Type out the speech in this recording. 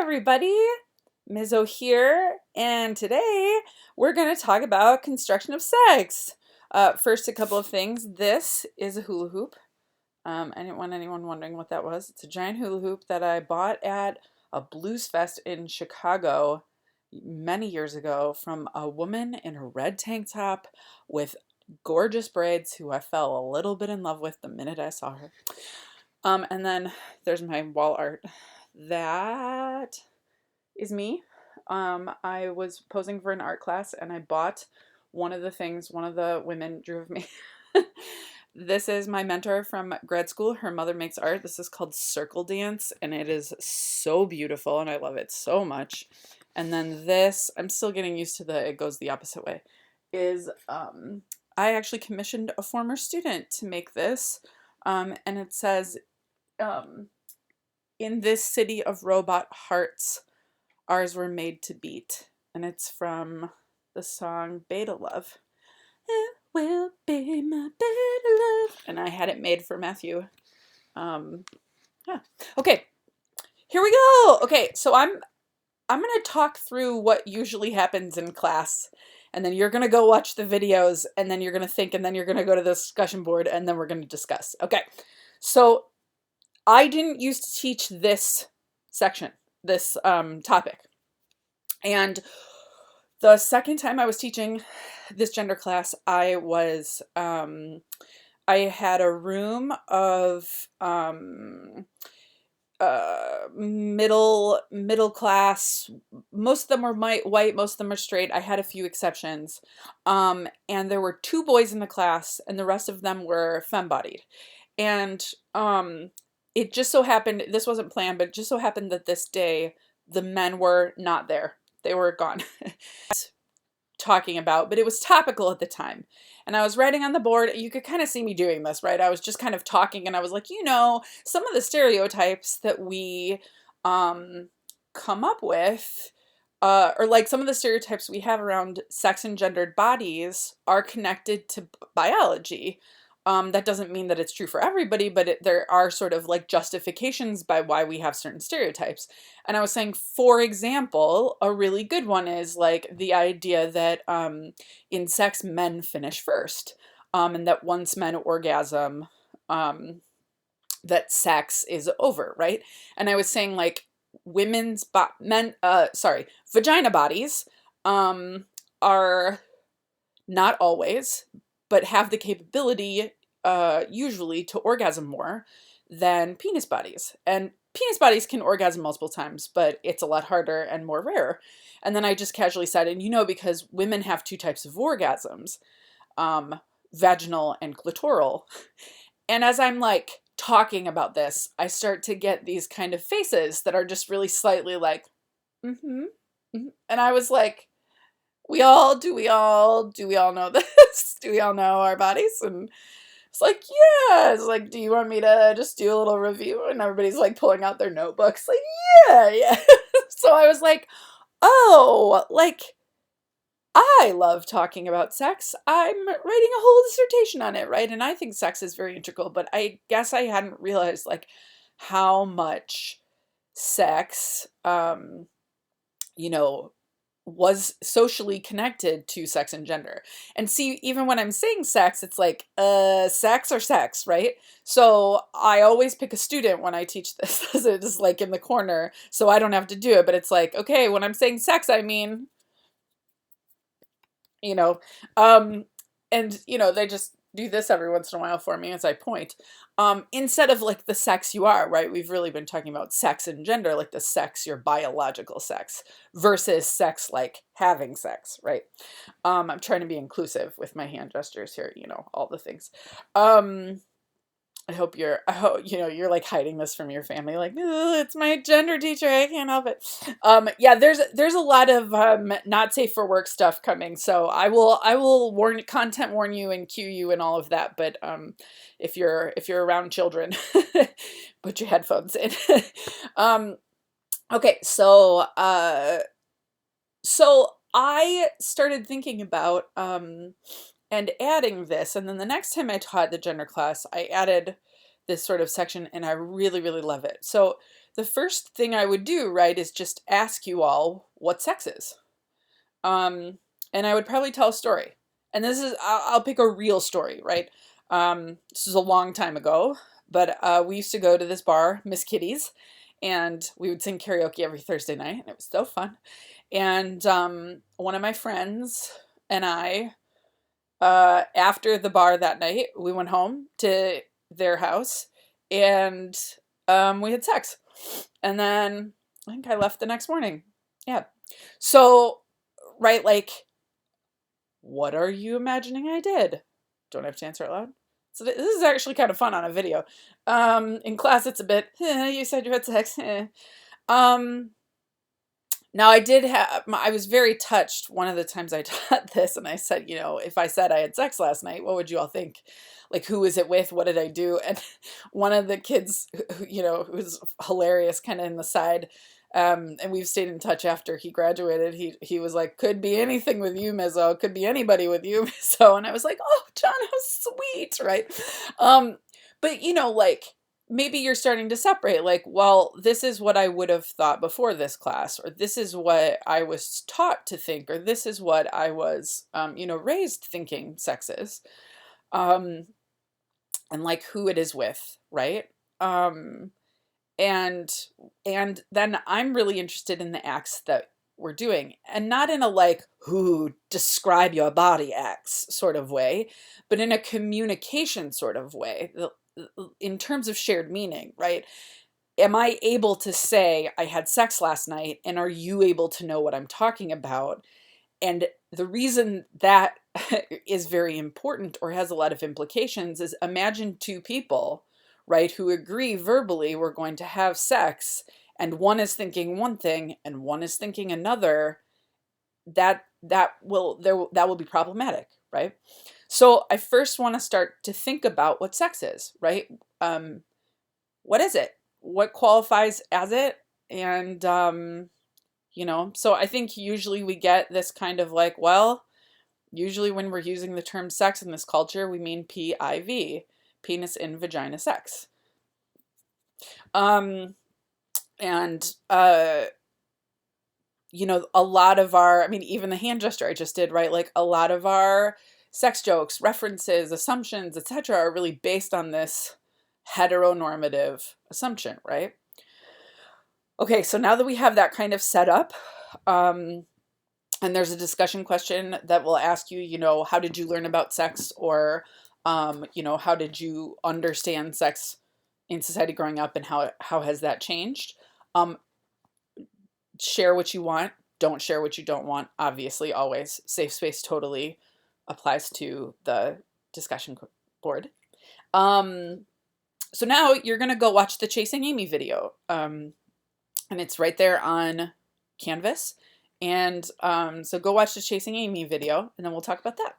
everybody, Mizzo here, and today we're going to talk about construction of sex. First, a couple of things. This is a hula hoop. I didn't want anyone wondering what that was. It's a giant hula hoop that I bought at a blues fest in Chicago many years ago from a woman in a red tank top with gorgeous braids who I fell a little bit in love with the minute I saw her. And then there's my wall art. That is me. I was posing for an art class and I bought one of the things one of the women drew of me. This is my mentor from grad school. Her mother makes art. This is called Circle Dance and it is so beautiful and I love it so much. And then this, I'm still getting used to it goes the opposite way, is I actually commissioned a former student to make this. And it says, in this city of robot hearts, ours were made to beat. And it's from the song Beta Love. It will be my beta love. And I had it made for Matthew. Yeah. Okay. Here we go. Okay, so I'm going to talk through what usually happens in class. And then you're going to go watch the videos. And then you're going to think. And then you're going to go to the discussion board. And then we're going to discuss. Okay. So I didn't used to teach this section, this topic. And the second time I was teaching this gender class, I had a room of middle class. Most of them were white, most of them are straight. I had a few exceptions. And there were 2 boys in the class and the rest of them were femme-bodied. And it just so happened, this wasn't planned, but it just so happened that this day the men were not there. They were gone. Talking about, but it was topical at the time. And I was writing on the board. You could kind of see me doing this, right? I was just kind of talking and I was like, some of the stereotypes that we come up with, or like some of the stereotypes we have around sex and gendered bodies are connected to biology. That doesn't mean that it's true for everybody, but there are sort of like justifications by why we have certain stereotypes. And I was saying, for example, a really good one is like the idea that in sex, men finish first, and that once men orgasm, that sex is over, right? And I was saying like vagina bodies are not always, but have the capability usually to orgasm more than penis bodies. And penis bodies can orgasm multiple times, but it's a lot harder and more rare. And then I just casually said, and because women have 2 types of orgasms, vaginal and clitoral. And as I'm like talking about this, I start to get these kind of faces that are just really slightly like, mm-hmm. And I was like, do we all know this? Do we all know our bodies? And it's like, yeah. It's like, do you want me to just do a little review? And everybody's like pulling out their notebooks. Like, yeah. So I was like, oh, like, I love talking about sex. I'm writing a whole dissertation on it, right? And I think sex is very integral, but I guess I hadn't realized like how much sex, was socially connected to sex and gender. And see, even when I'm saying sex, it's like, sex or sex, right? So I always pick a student when I teach this. It's like in the corner, so I don't have to do it. But it's like, okay, when I'm saying sex, I mean, and they just do this every once in a while for me as I point. Instead of like the sex you are, right? We've really been talking about sex and gender, like the sex, your biological sex, versus sex like having sex, right? I'm trying to be inclusive with my hand gestures here, all the things. I hope you're like hiding this from your family, like, it's my gender teacher, I can't help it. Yeah, there's a lot of not safe for work stuff coming, so I will warn you and cue you and all of that. But if you're around children, put your headphones in. Okay, so I started thinking about and adding this, and then the next time I taught the gender class, I added this sort of section, and I really, really love it. So the first thing I would do, right, is just ask you all what sex is. And I would probably tell a story. And this is, I'll pick a real story, right? This is a long time ago, but we used to go to this bar, Miss Kitty's, and we would sing karaoke every Thursday night, and it was so fun. And one of my friends and I, after the bar that night, we went home to their house, and we had sex. And then I think I left the next morning. Yeah. So, right, like, what are you imagining I did? Don't have to answer it loud. So this is actually kind of fun on a video. In class, it's a bit, you said you had sex. Now I was very touched one of the times I taught this, and I said, if I said I had sex last night, what would you all think? Like, who was it with? What did I do? And one of the kids, who was hilarious, kind of in the side, and we've stayed in touch after he graduated. He was like, could be anything with you, Mizzo. Could be anybody with you, Mizzo. And I was like, oh, John, how sweet, right? But like, maybe you're starting to separate, like, well, this is what I would have thought before this class, or this is what I was taught to think, or this is what I was, raised thinking sex is, and like who it is with, right? And then I'm really interested in the acts that we're doing, and not in a like, who describe your body acts sort of way, but in a communication sort of way, in terms of shared meaning, right? Am I able to say I had sex last night, and are you able to know what I'm talking about? And the reason that is very important, or has a lot of implications, is imagine two people, right, who agree verbally we're going to have sex, and one is thinking one thing and one is thinking another. That will be problematic, right? So I first want to start to think about what sex is, right? What is it? What qualifies as it? And so I think usually we get this kind of like, well, usually when we're using the term sex in this culture, we mean PIV, penis in vagina sex. And a lot of our, I mean, even the hand gesture I just did, right? Like, a lot of our sex jokes, references, assumptions, etc., are really based on this heteronormative assumption, right? Okay, so now that we have that kind of set up, and there's a discussion question that will ask you, how did you learn about sex? Or, how did you understand sex in society growing up, and how has that changed? Share what you want. Don't share what you don't want. Obviously, always. Safe space totally applies to the discussion board. So now you're going to go watch the Chasing Amy video. And it's right there on Canvas. And so go watch the Chasing Amy video, and then we'll talk about that.